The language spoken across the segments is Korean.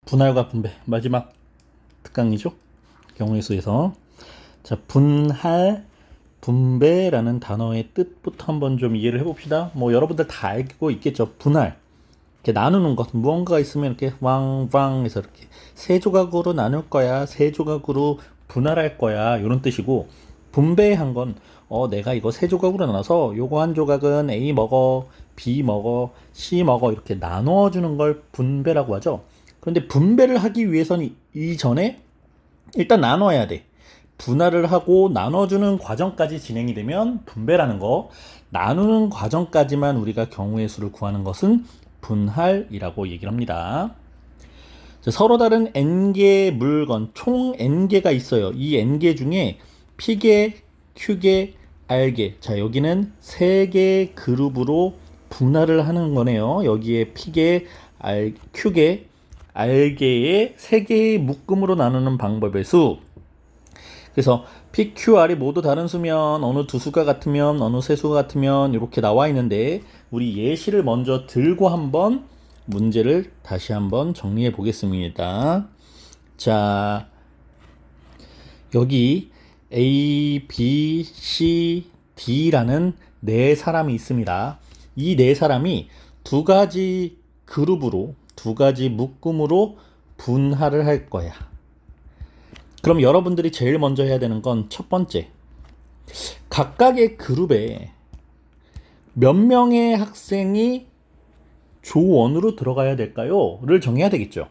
분할과 분배 마지막 특강이죠. 경우의 수에서 자 분할 분배라는 단어의 뜻부터 한번 좀 이해를 해봅시다. 뭐 여러분들 다 알고 있겠죠. 분할 이렇게 나누는 것, 무언가가 있으면 이렇게 왕왕 해서 이렇게 세 조각으로 나눌 거야, 세 조각으로 분할할 거야, 이런 뜻이고, 분배한 건 내가 이거 세 조각으로 나눠서 요거 한 조각은 A 먹어, B 먹어, C 먹어 이렇게 나눠주는 걸 분배라고 하죠. 그런데 분배를 하기 위해서는 이전에 일단 나눠야 돼. 분할을 하고 나눠주는 과정까지 진행이 되면 분배라는 거, 나누는 과정까지만 우리가 경우의 수를 구하는 것은 분할이라고 얘기를 합니다. 서로 다른 n개의 물건, 총 n개가 있어요. 이 n개 중에 p개, q개, r개. 자, 여기는 세 개의 그룹으로 분할을 하는 거네요. 여기에 p개, q개, r개의 세 개의 묶음으로 나누는 방법의 수. 그래서 P, Q, R이 모두 다른 수면 어느 두 수가 같으면 어느 세 수가 같으면 이렇게 나와 있는데 우리 예시를 먼저 들고 한번 문제를 다시 한번 정리해 보겠습니다. 자, 여기 A, B, C, D라는 네 사람이 있습니다. 이 네 사람이 두 가지 그룹으로, 두 가지 묶음으로 분할을 할 거야. 그럼 여러분들이 제일 먼저 해야 되는 건 첫 번째, 각각의 그룹에 몇 명의 학생이 조1으로 들어가야 될까요? 를 정해야 되겠죠.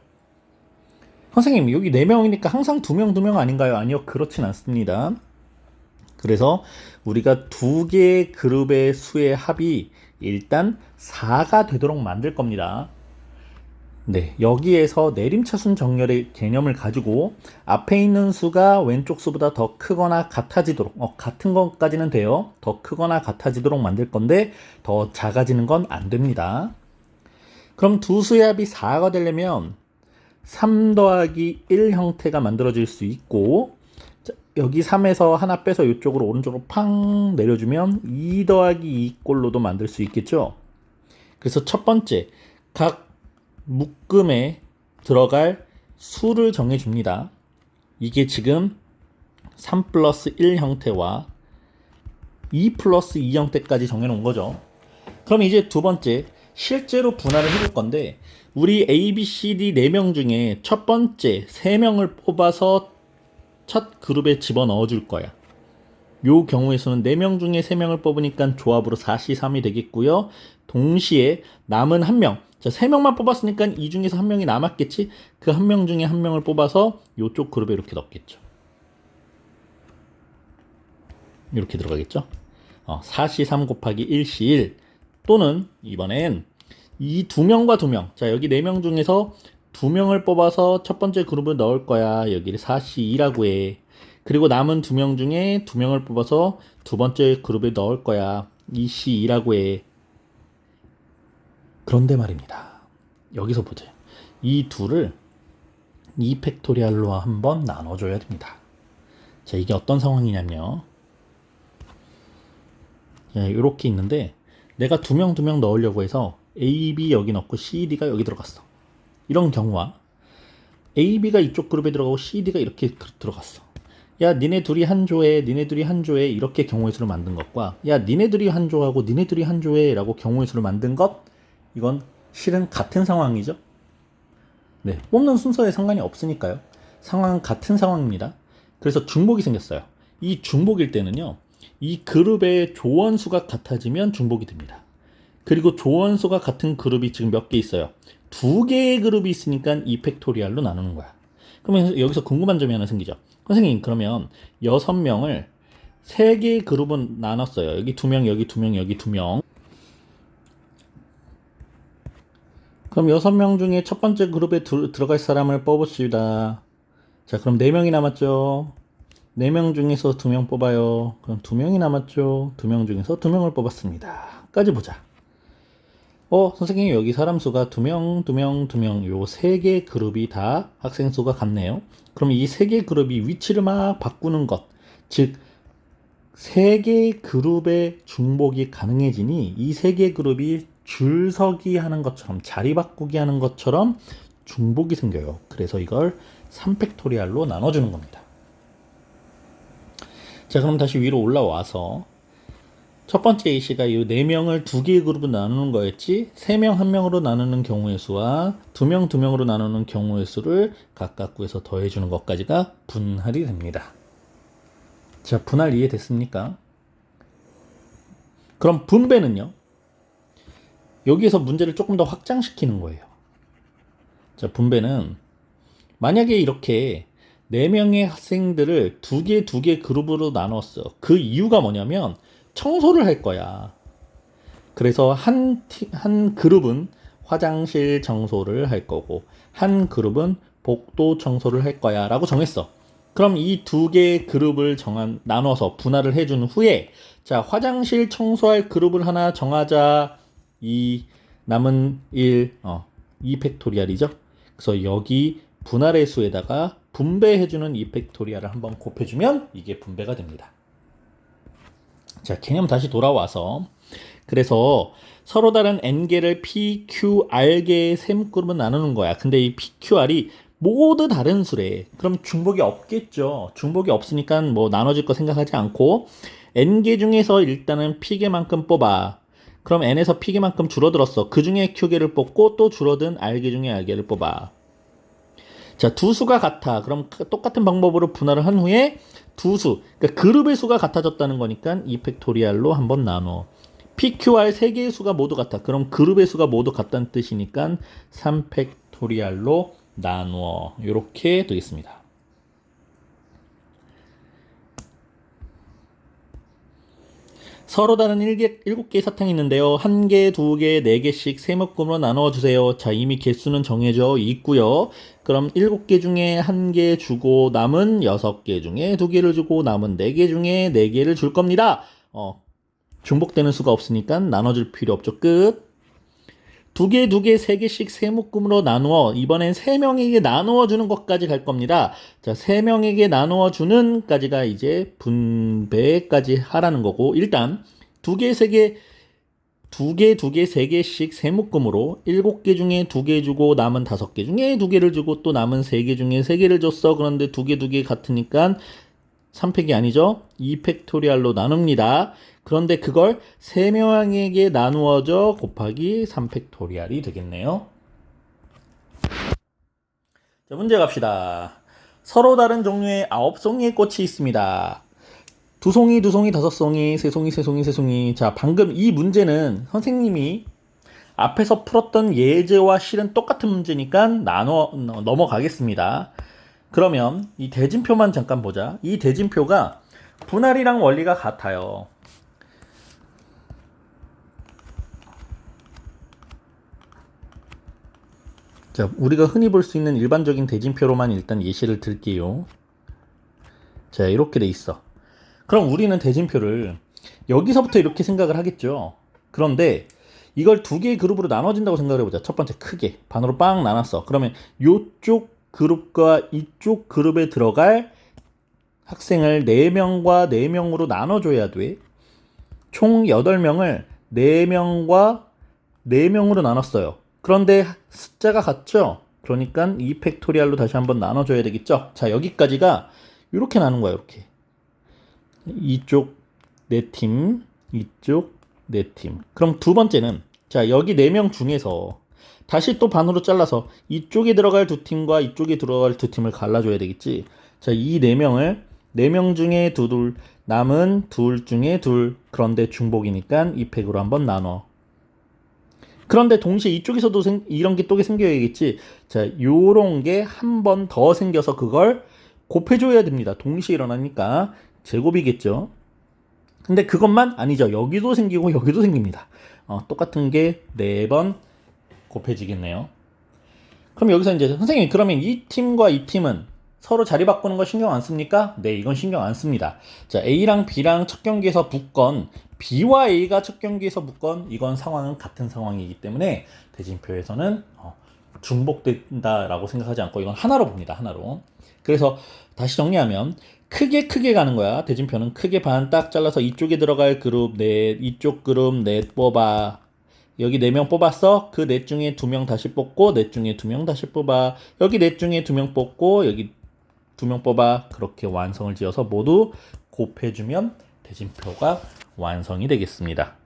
선생님, 여기 4명이니까 항상 2명, 2명 아닌가요? 아니요, 그렇진 않습니다. 그래서 우리가 두 개의 그룹의 수의 합이 일단 4가 되도록 만들 겁니다. 네, 여기에서 내림차순 정렬의 개념을 가지고 앞에 있는 수가 왼쪽 수보다 더 크거나 같아지도록, 같은 것까지는 돼요. 더 크거나 같아지도록 만들 건데 더 작아지는 건 안 됩니다. 그럼 두 수의 합이 4가 되려면 3 더하기 1 형태가 만들어질 수 있고, 자, 여기 3에서 하나 빼서 이쪽으로 오른쪽으로 팡 내려주면 2 더하기 2 꼴로도 만들 수 있겠죠. 그래서 첫 번째, 각 묶음에 들어갈 수를 정해줍니다. 이게 지금 3 플러스 1 형태와 2 플러스 2 형태까지 정해놓은 거죠. 그럼 이제 두 번째, 실제로 분할을 해볼 건데 우리 A, B, C, D 4명 중에 첫 번째 3명을 뽑아서 첫 그룹에 집어넣어 줄 거야. 요 경우에서는 4명 중에 3명을 뽑으니까 조합으로 4C3이 되겠고요. 동시에 남은 1명, 자, 3명만 뽑았으니까 이 중에서 1명이 남았겠지? 그 1명 중에 1명을 뽑아서 요쪽 그룹에 이렇게 넣겠죠. 이렇게 들어가겠죠? 4C3 곱하기 1C1 또는 이번엔 이 2명과 2명, 자, 여기 4명 중에서 2명을 뽑아서 첫 번째 그룹을 넣을 거야. 여기를 4C2라고 해. 그리고 남은 2명 중에 2명을 뽑아서 두 번째 그룹에 넣을 거야. 2C2라고 해. 그런데 말입니다. 여기서 보세요. 이 둘을 2팩토리얼로 한번 나눠줘야 됩니다. 자, 이게 어떤 상황이냐면요. 이렇게 있는데 내가 2명 2명 넣으려고 해서 A, B 여기 넣고 C, D가 여기 들어갔어. 이런 경우와 A, B가 이쪽 그룹에 들어가고 C, D가 이렇게 들어갔어. 야, 니네 둘이 한 조에, 니네 둘이 한 조에 이렇게 경우의 수를 만든 것과 야, 니네들이 한 조하고 니네들이 한 조에 라고 경우의 수를 만든 것, 이건 실은 같은 상황이죠. 네, 뽑는 순서에 상관이 없으니까요. 상황은 같은 상황입니다. 그래서 중복이 생겼어요. 이 중복일 때는요, 이 그룹의 조원수가 같아지면 중복이 됩니다. 그리고 조원수가 같은 그룹이 지금 몇 개 있어요. 2개의 그룹이 있으니까 2팩토리얼로 나누는 거야. 그러면 여기서 궁금한 점이 하나 생기죠. 선생님, 그러면 6명을 3개의 그룹은 나눴어요. 여기 2명, 여기 2명, 여기 2명. 그럼 6명 중에 첫 번째 그룹에 들어갈 사람을 뽑읍시다. 자, 그럼 4명이 남았죠. 4명 중에서 2명 뽑아요. 그럼 2명이 남았죠. 2명 중에서 2명을 뽑았습니다. 까지 보자. 선생님, 여기 사람 수가 2명, 2명, 2명, 요 3개 그룹이 다 학생 수가 같네요. 그럼 이 3개 그룹이 위치를 막 바꾸는 것, 즉 3개 그룹의 중복이 가능해지니 이 3개 그룹이 줄서기 하는 것처럼, 자리 바꾸기 하는 것처럼 중복이 생겨요. 그래서 이걸 3팩토리알로 나눠주는 겁니다. 자, 그럼 다시 위로 올라와서 첫 번째 A씨가 이 4명을 2개의 그룹으로 나누는 거였지, 3명 1명으로 나누는 경우의 수와 2명 2명으로 나누는 경우의 수를 각각 구해서 더해주는 것까지가 분할이 됩니다. 자, 분할 이해됐습니까? 그럼 분배는요? 여기에서 문제를 조금 더 확장시키는 거예요. 자, 분배는 만약에 이렇게 4명의 학생들을 2개 그룹으로 나눴어. 그 이유가 뭐냐면 청소를 할 거야. 그래서 한 그룹은 화장실 청소를 할 거고 한 그룹은 복도 청소를 할 거야 라고 정했어. 그럼 이 2개의 그룹을 나눠서 분할을 해준 후에, 자, 화장실 청소할 그룹을 하나 정하자. 이 남은 2 팩토리알이죠. 그래서 여기 분할의 수에다가 분배해주는 2 팩토리알을 한번 곱해주면 이게 분배가 됩니다. 자, 개념 다시 돌아와서, 그래서 서로 다른 n개를 p, q, r개의 셈그룹은 나누는 거야. 근데 이 p, q, r이 모두 다른 수래. 그럼 중복이 없겠죠. 중복이 없으니까 뭐 나눠질 거 생각하지 않고 n개 중에서 일단은 p개만큼 뽑아. 그럼 n에서 p개만큼 줄어들었어. 그 중에 q개를 뽑고 또 줄어든 r개 중에 r개를 뽑아. 자, 두 수가 같아. 그럼 똑같은 방법으로 분할을 한 후에 두 수, 그러니까 그룹의 수가 같아졌다는 거니까 2 팩토리알로 한번 나눠. PQR 3개의 수가 모두 같아. 그럼 그룹의 수가 모두 같다는 뜻이니까 3 팩토리알로 나누어. 이렇게 되겠습니다. 서로 다른 7개의 사탕이 있는데요. 1개, 2개, 4개씩 세묶음으로 나누어 주세요. 자, 이미 개수는 정해져 있고요. 그럼 7개 중에 1개 주고 남은 6개 중에 2개를 주고 남은 4개 중에 4개를 줄 겁니다. 중복되는 수가 없으니까 나눠줄 필요 없죠. 끝. 2개, 3개씩 세묶음으로 나누어. 이번엔 3명에게 나누어 주는 것까지 갈 겁니다. 자, 3명에게 나누어 주는 까지가 이제 분배까지 하라는 거고, 일단 2개, 3개씩 세묶음으로 7개 중에 2개 주고 남은 5개 중에 2개를 주고 또 남은 3개 중에 3개를 줬어. 그런데 2개 같으니까 3팩이 아니죠? 2 팩토리알로 나눕니다. 그런데 그걸 3명에게 나누어져 곱하기 3 팩토리알이 되겠네요. 자, 문제 갑시다. 서로 다른 종류의 9송이의 꽃이 있습니다. 2송이, 5송이, 3송이. 자, 방금 이 문제는 선생님이 앞에서 풀었던 예제와 실은 똑같은 문제니까 넘어가겠습니다. 그러면 이 대진표만 잠깐 보자. 이 대진표가 분할이랑 원리가 같아요. 자, 우리가 흔히 볼 수 있는 일반적인 대진표로만 일단 예시를 들게요. 자, 이렇게 돼 있어. 그럼 우리는 대진표를 여기서부터 이렇게 생각을 하겠죠. 그런데 이걸 2개의 그룹으로 나눠진다고 생각을 해보자. 첫 번째 크게 반으로 빵 나눴어. 그러면 이쪽 그룹과 이쪽 그룹에 들어갈 학생을 4명과 4명으로 나눠줘야 돼. 총 8명을 4명과 4명으로 나눴어요. 그런데 숫자가 같죠? 그러니까 2 팩토리알로 다시 한번 나눠줘야 되겠죠? 자, 여기까지가 이렇게 나눈 거야. 이렇게. 이쪽 4팀, 이쪽 4팀. 그럼 두 번째는, 자, 여기 4명 중에서 다시 또 반으로 잘라서 이쪽에 들어갈 2팀과 이쪽에 들어갈 2팀을 갈라줘야 되겠지. 자, 이 4명을 4명 중에 2, 남은 2 중에 2. 그런데 중복이니까 2팩으로 한번 나눠. 그런데 동시에 이쪽에서도 이런 게 또 생겨야겠지. 자, 요런 게 한 번 더 생겨서 그걸 곱해줘야 됩니다. 동시에 일어나니까 제곱이겠죠. 근데 그것만 아니죠. 여기도 생기고 여기도 생깁니다. 똑같은 게 4번 곱해지겠네요. 그럼 여기서 이제 선생님, 그러면 이 팀과 이 팀은 서로 자리 바꾸는 거 신경 안 씁니까? 네, 이건 신경 안 씁니다. 자, A랑 B랑 첫 경기에서 붙건 B와 A가 첫 경기에서 붙건 이건 상황은 같은 상황이기 때문에 대진표에서는 중복된다라고 생각하지 않고 이건 하나로 봅니다. 하나로. 그래서 다시 정리하면 크게 가는 거야. 대진표는 크게 반 딱 잘라서 이쪽에 들어갈 그룹 넷, 이쪽 그룹 넷 뽑아. 여기 4명 뽑았어. 그 넷 중에 2명 다시 뽑고 넷 중에 2명 다시 뽑아. 여기 넷 중에 2명 뽑고 여기 2명 뽑아. 그렇게 완성을 지어서 모두 곱해주면 대진표가 완성이 되겠습니다.